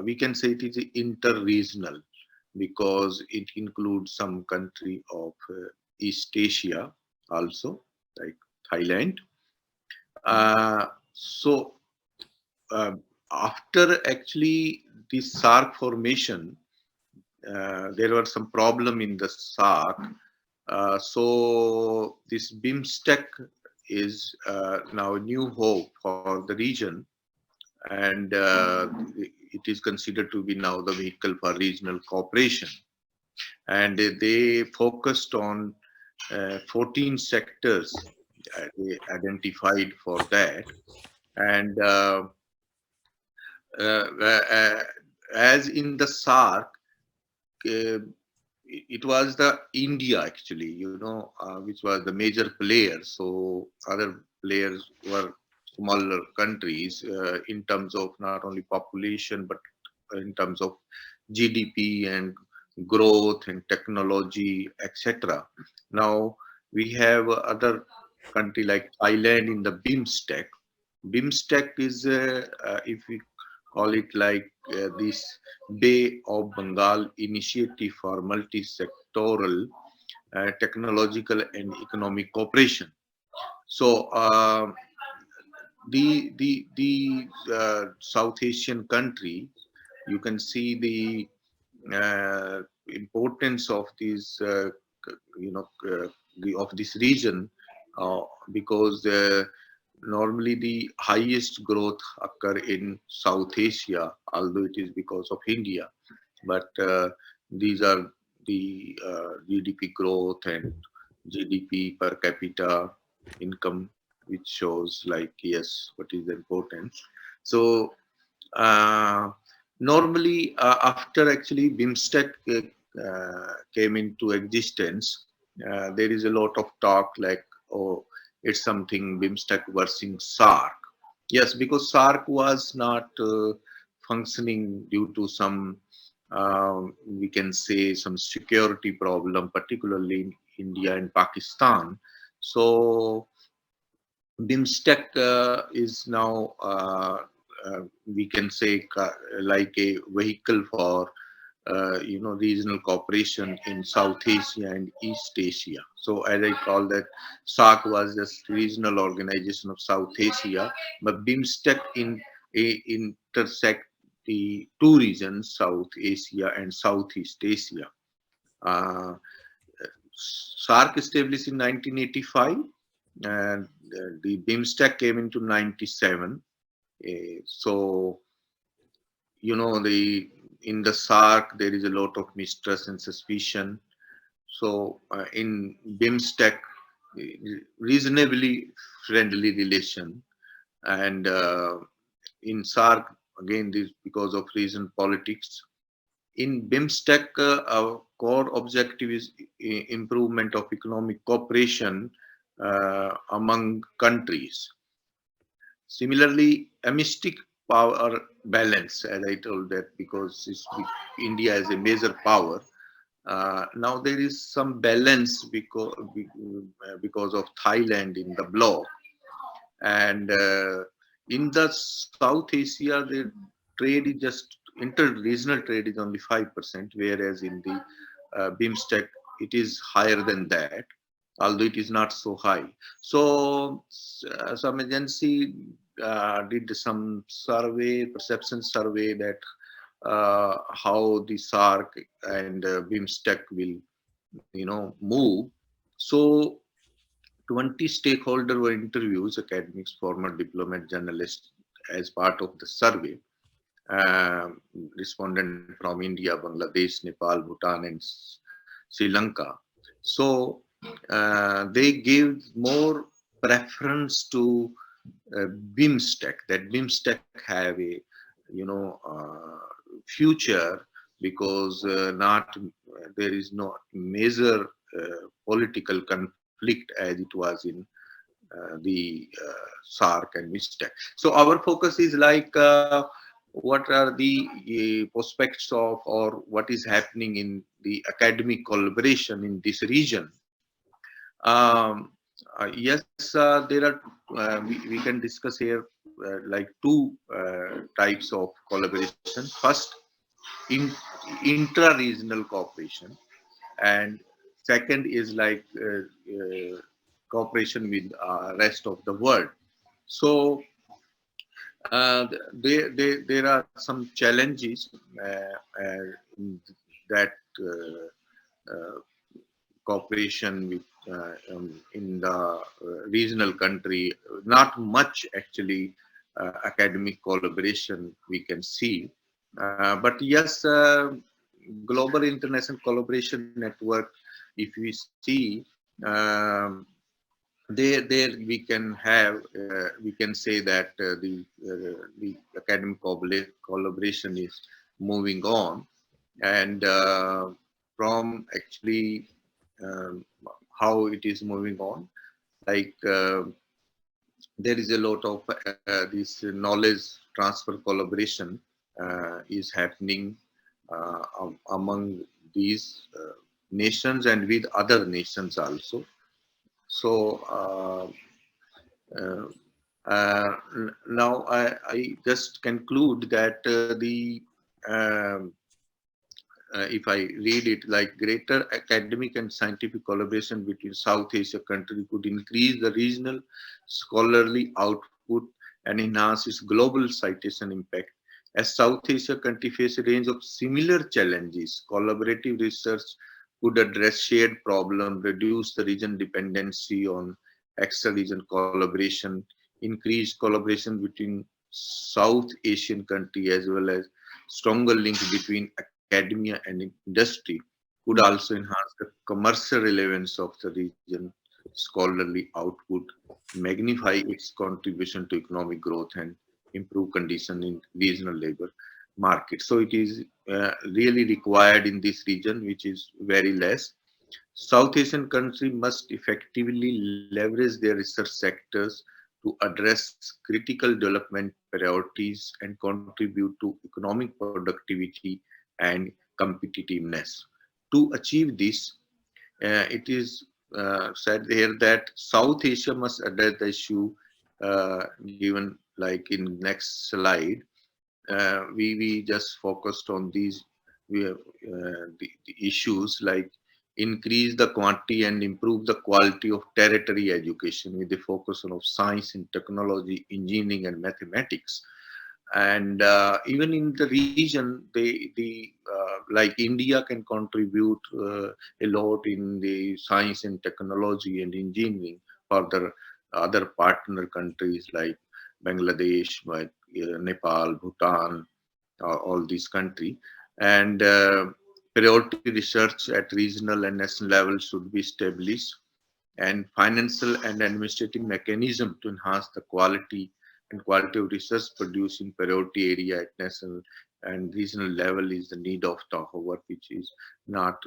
we can say it is inter-regional because it includes some country of East Asia also, like Thailand. So after actually this SAARC formation, there were some problem in the SAARC. So this BIMSTEC is now a new hope for the region, and it is considered to be now the vehicle for regional cooperation. And they focused on 14 sectors they identified for that. And as in the SAARC, it was the India actually, which was the major player. So other players were smaller countries in terms of not only population, but in terms of GDP and growth and technology, etc. Now we have other country like Thailand in the BIMSTEC. BIMSTEC is, if we call it like this Bay of Bengal Initiative for Multi-Sectoral Technological and Economic Cooperation. So the South Asian country, you can see the importance of this, of this region, because normally the highest growth occur in South Asia, although it is because of India, but these are the GDP growth and GDP per capita income, which shows like, yes, what is important. So normally after actually BIMSTEC came into existence, there is a lot of talk like, oh, it's something BIMSTEC versus SAARC. Yes, because SAARC was not functioning due to some, we can say, some security problem, particularly in India and Pakistan. So BIMSTEC is now, we can say, like a vehicle for regional cooperation in South Asia and East Asia. So as I call that, SAARC was just regional organization of South Asia, but BIMSTEC intersect the two regions, South Asia and Southeast Asia. SAARC established in 1985, and the BIMSTEC came into 97. So, you know, in the SAARC, there is a lot of mistrust and suspicion. So in BIMSTEC, reasonably friendly relation. And in SAARC, again, this because of recent politics. In BIMSTEC, our core objective is improvement of economic cooperation among countries. Similarly, amistic power balance, as I told that, because India is a major power. Now there is some balance because of Thailand in the bloc, and in the South Asia, the trade is just inter-regional trade is only 5%, whereas in the BIMSTEC it is higher than that, although it is not so high. So some agency did some survey, perception survey, that how the SAARC and BIMSTEC will, move. So 20 stakeholders were interviewed, academics, former diplomat, journalists, as part of the survey. Respondent from India, Bangladesh, Nepal, Bhutan, and Sri Lanka. So they gave more preference to BIMSTEC, that BIMSTEC have a future, because there is no major political conflict as it was in the SAARC and BIMSTEC. So our focus is like what are the prospects of, or what is happening in the academic collaboration in this region. Yes, there are, we can discuss here like two types of collaboration. First, intra-regional cooperation, and second is like cooperation with rest of the world. So there are some challenges that cooperation with in the regional country, not much actually academic collaboration we can see, but yes, global international collaboration network, if we see, there we can have, we can say that the academic collaboration is moving on, and from actually how it is moving on, like there is a lot of this knowledge transfer collaboration is happening among these nations and with other nations also. So now I just conclude that if I read it, like greater academic and scientific collaboration between South Asia countries could increase the regional scholarly output and enhance its global citation impact. As South Asia countries face a range of similar challenges, collaborative research could address shared problems, reduce the region dependency on extra-region collaboration, increase collaboration between South Asian countries, as well as stronger links between academia and industry, could also enhance the commercial relevance of the region scholarly output, magnify its contribution to economic growth, and improve conditions in regional labor market. So it is really required in this region, which is very less. South Asian countries must effectively leverage their research sectors to address critical development priorities and contribute to economic productivity and competitiveness. To achieve this, it is said here that South Asia must address the issue given like in next slide. We just focused on these the issues like increase the quantity and improve the quality of tertiary education with the focus on science and technology, engineering and mathematics. And even in the region, like India can contribute a lot in the science and technology and engineering for the other partner countries like Bangladesh, like Nepal, Bhutan, all these countries. And priority research at regional and national level should be established, and financial and administrative mechanism to enhance the quality of research produced in priority area at national and regional level is the need of talk over, which is not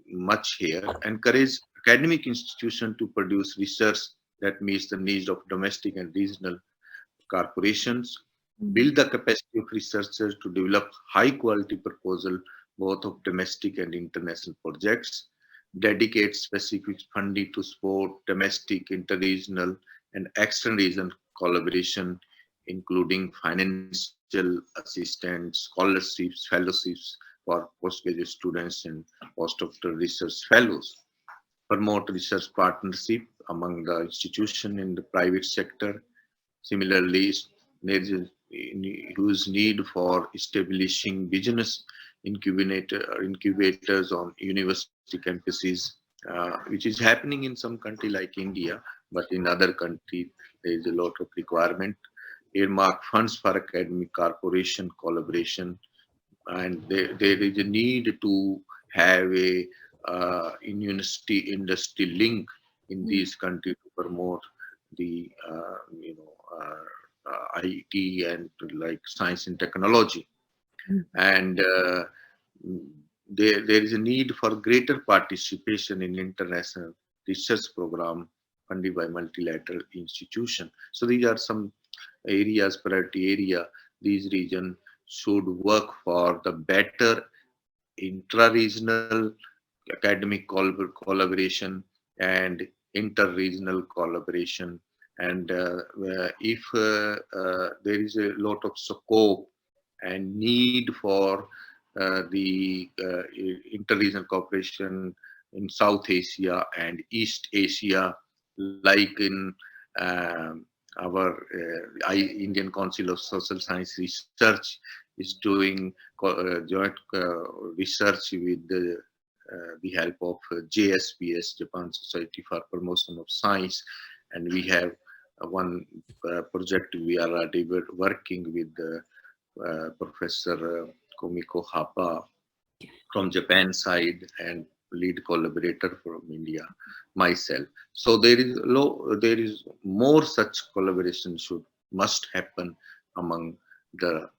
much here. Encourage academic institutions to produce research that meets the needs of domestic and regional corporations. Build the capacity of researchers to develop high quality proposal both of domestic and international projects. Dedicate specific funding to support domestic, inter-regional and extra-regional collaboration, including financial assistance, scholarships, fellowships for postgraduate students and postdoctoral research fellows. Promote research partnership among the institution in the private sector. Similarly, there is a huge need for establishing business incubators on university campuses, which is happening in some country like India, but in other countries there is a lot of requirement. Earmark funds for academic corporation collaboration, and there is a need to have a university industry link in these countries to promote the IT and like science and technology. And there is a need for greater participation in international research program funded by multilateral institutions. So these are some areas, priority area, these regions should work for the better intra-regional academic collaboration and inter-regional collaboration. And if there is a lot of scope and need for the inter-regional cooperation in South Asia and East Asia, like in our Indian Council of Social Science Research is doing joint research with the help of JSPS, Japan Society for Promotion of Science, and we have one project we are already working with Professor Kumiko Haba from Japan side and lead collaborator from India, myself. So there is more such collaboration must happen among the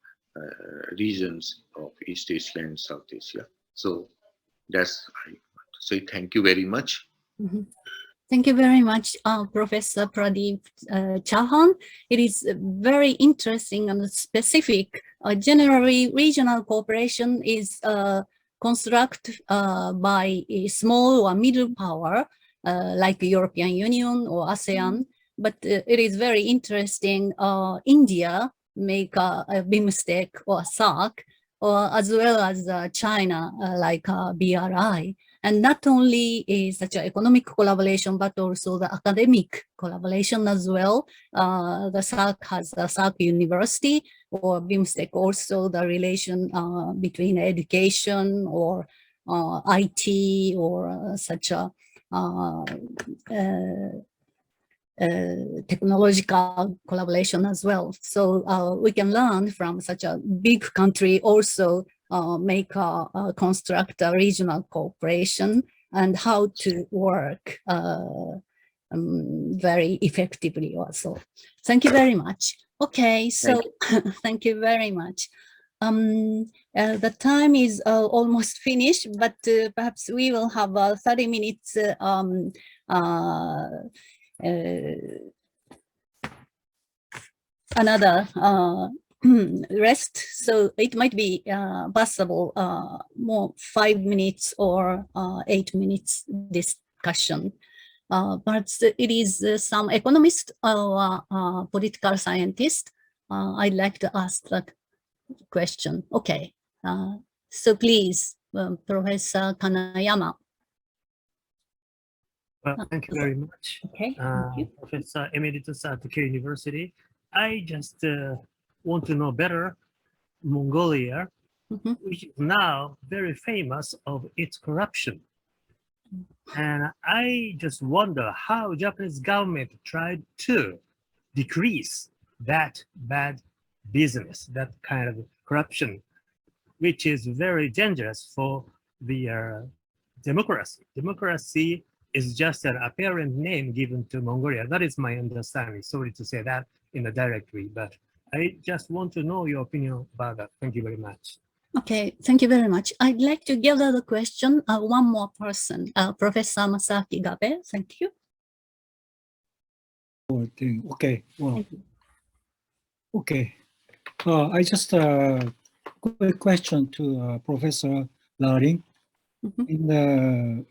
regions of East Asia and South Asia. So that's I want to say thank you very much. Mm-hmm. Thank you very much, Professor Pradeep Chauhan. It is very interesting and specific. Generally, regional cooperation is constructed by a small or middle power, like the European Union or ASEAN. But it is very interesting. India make a BIMSTEC or SAARC, or as well as China, like BRI. And not only is such an economic collaboration, but also the academic collaboration as well. The SAARC has a SAARC University, or BIMSTEC also the relation between education or IT or such a technological collaboration as well. So we can learn from such a big country also construct a regional cooperation and how to work very effectively also. Thank you very much. Okay, so thank you very much. the time is almost finished, but perhaps we will have 30 minutes another rest, so it might be possible more 5 minutes or 8 minutes discussion. But it is some economist or political scientist. I'd like to ask that question. Okay, so please, Professor Kanayama. Well, thank you very much. Okay, thank you. Professor Emeritus at Keio University. I just want to know better Mongolia, which is now very famous of its corruption. And I just wonder how Japanese government tried to decrease that bad business, that kind of corruption, which is very dangerous for the democracy. Democracy is just an apparent name given to Mongolia. That is my understanding. Sorry to say that in a direct way, but I just want to know your opinion about that. Thank you very much. Okay, thank you very much. I'd like to gather the question. One more person, Professor Masaki Gabe. Thank you. Okay, well, okay. I just quick question to Professor Larin. In the,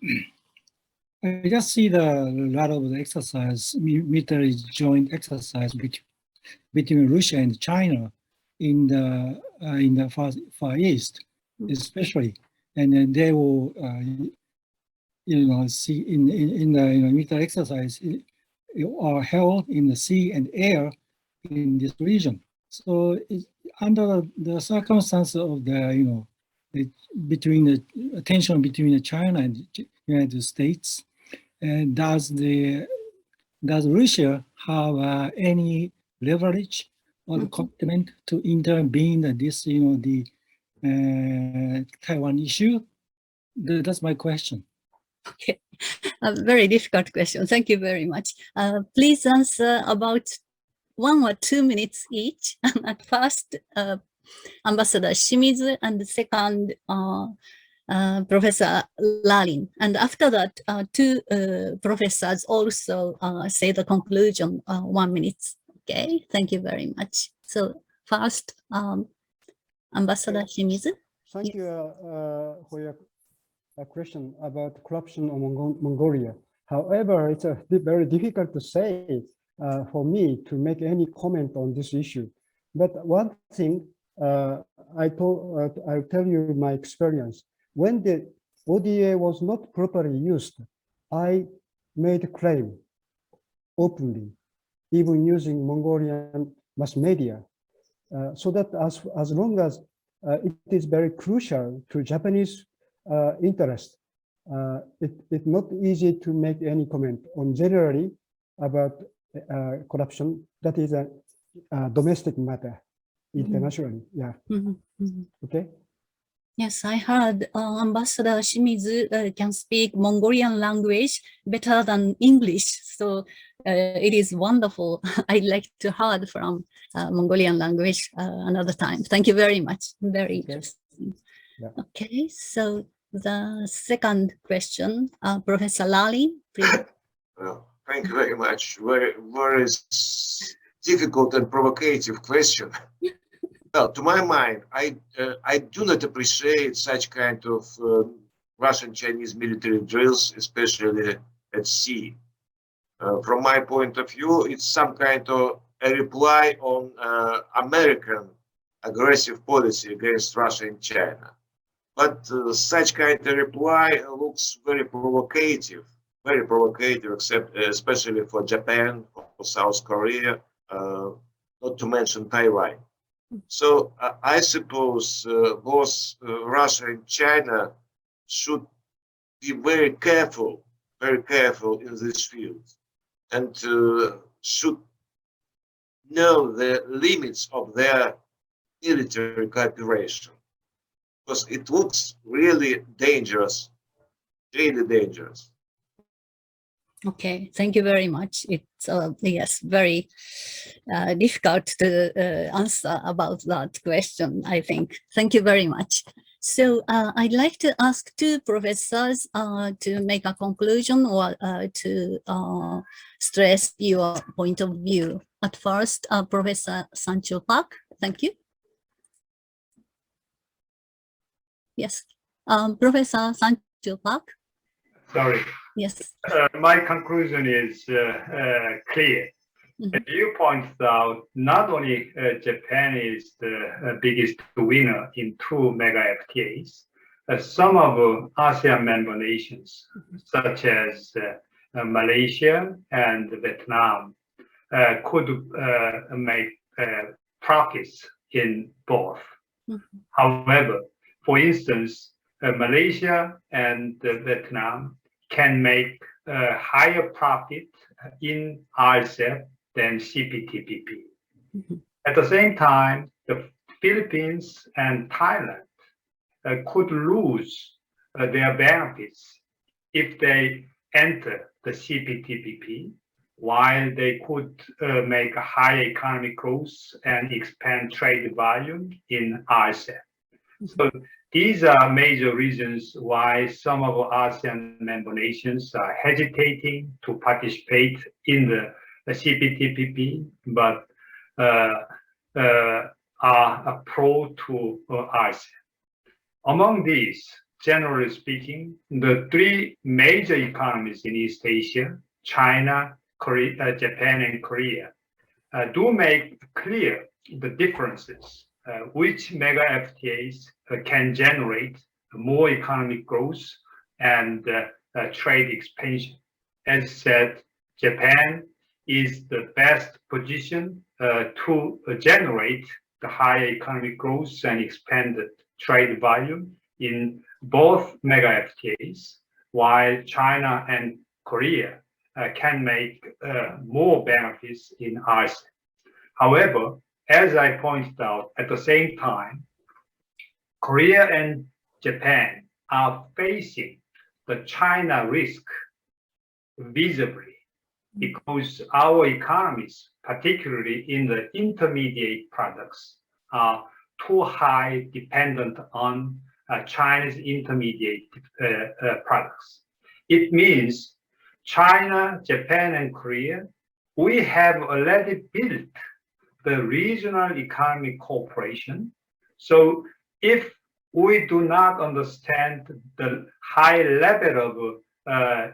I just see a lot of the exercise, military joint exercise between Russia and China in the Far East, especially, and then they will, see in the military exercise are held in the sea and air in this region. So under the circumstances of the between the tension between China and the United States, does Russia have any leverage or the commitment to intervene in this, the Taiwan issue? That's my question. Okay, a very difficult question. Thank you very much. Please answer about 1 or 2 minutes each. At first, Ambassador Shimizu, and the second, Professor Larin. And after that, 2 professors also say the conclusion, 1 minute. Okay, thank you very much. So first, Ambassador Shimizu. Thank you for your question about corruption in Mongolia. However, it's very difficult to say for me to make any comment on this issue. But one thing I'll tell you my experience. When the ODA was not properly used, I made a claim openly, even using Mongolian mass media, so that as long as it is very crucial to Japanese interest, it's not easy to make any comment on generally about corruption. That is a domestic matter internationally. Yeah. Okay. Yes, I heard Ambassador Shimizu can speak Mongolian language better than English. So it is wonderful. I'd like to hear from Mongolian language another time. Thank you very much. Very interesting. Yeah. Okay, so the second question, Professor Larin, please. Well, thank you very much. Very, very difficult and provocative question. Well, to my mind, I do not appreciate such kind of Russian-Chinese military drills, especially at sea. From my point of view, it's some kind of a reply on American aggressive policy against Russia and China. But such kind of reply looks very provocative, especially for Japan or South Korea, not to mention Taiwan. So I suppose both Russia and China should be very careful in this field, and should know the limits of their military cooperation, because it looks really dangerous, really dangerous. Okay, thank you very much. It's yes, very difficult to answer about that question, I think. Thank you very much. So I'd like to ask two professors to make a conclusion or to stress your point of view. At first, Professor Sancho Park, thank you. Yes, Professor Sancho Park. Sorry. Yes. My conclusion is clear. As you pointed out, not only Japan is the biggest winner in 2 mega FTAs, some of ASEAN member nations, such as Malaysia and Vietnam, could make profits in both. However, for instance, Malaysia and Vietnam can make higher profit in RCEP than CPTPP. At the same time, the Philippines and Thailand could lose their benefits if they enter the CPTPP, while they could make a higher economic growth and expand trade volume in RCEP. So these are major reasons why some of ASEAN member nations are hesitating to participate in the CPTPP, but are pro to ASEAN. Among these, generally speaking, the 3 major economies in East Asia, China, Korea, Japan, and Korea, do make clear the differences. Which mega FTAs can generate more economic growth and trade expansion. As said, Japan is the best position to generate the higher economic growth and expanded trade volume in both mega FTAs, while China and Korea can make more benefits in ASEAN. However, as I pointed out, at the same time, Korea and Japan are facing the China risk visibly because our economies, particularly in the intermediate products, are too high dependent on China's intermediate products. It means China, Japan, and Korea, we have already built the regional economic cooperation. So if we do not understand the high level of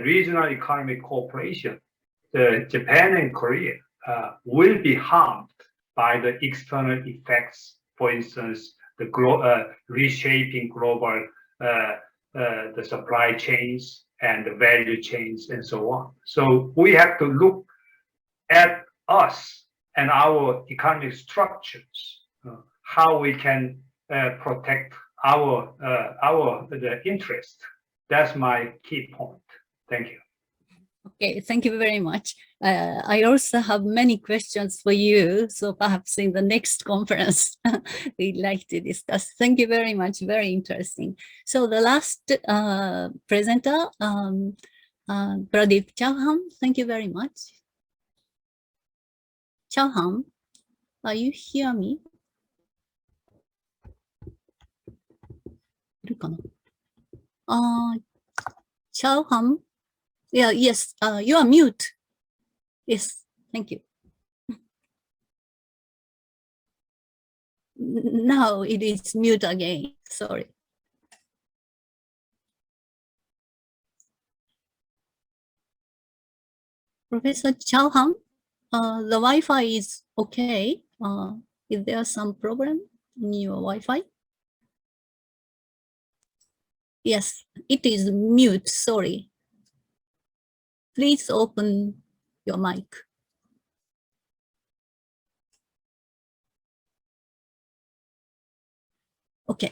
regional economic cooperation, Japan and Korea will be harmed by the external effects, for instance, the reshaping global the supply chains and the value chains and so on. So we have to look at us and our economic structures, how we can protect the interest. That's my key point. Thank you. Okay, thank you very much. I also have many questions for you, so perhaps in the next conference we'd like to discuss. Thank you very much, very interesting. So the last presenter, Pradeep Chauhan, thank you very much. Chauhan, are you hear me? Chauhan, yeah, yes, you are mute. Yes, thank you. Now it is mute again, sorry. Professor Chauhan, the Wi-Fi is okay. Is there some problem in your Wi-Fi? Yes, it is mute, sorry. Please open your mic. Okay,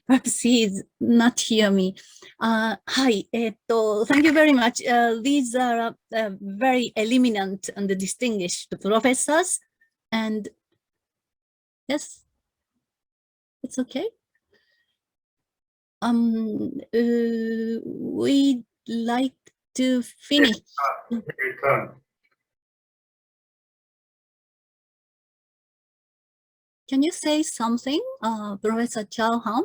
perhaps he is not hear me. Hi, thank you very much. These are very eminent and distinguished professors. And yes, it's okay. We'd like to finish. Your turn. Can you say something, Professor Chao Han?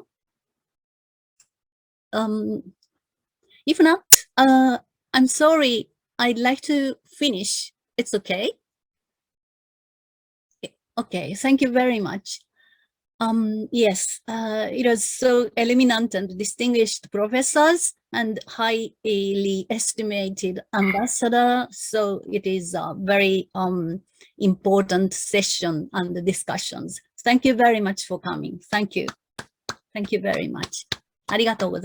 If not, I'm sorry. I'd like to finish. It's okay. Okay, thank you very much. Yes, it was so eminent and distinguished professors and highly estimated ambassador. So it is a very important session and discussions. Thank you very much for coming. Thank you. Thank you very much. ありがとうございます。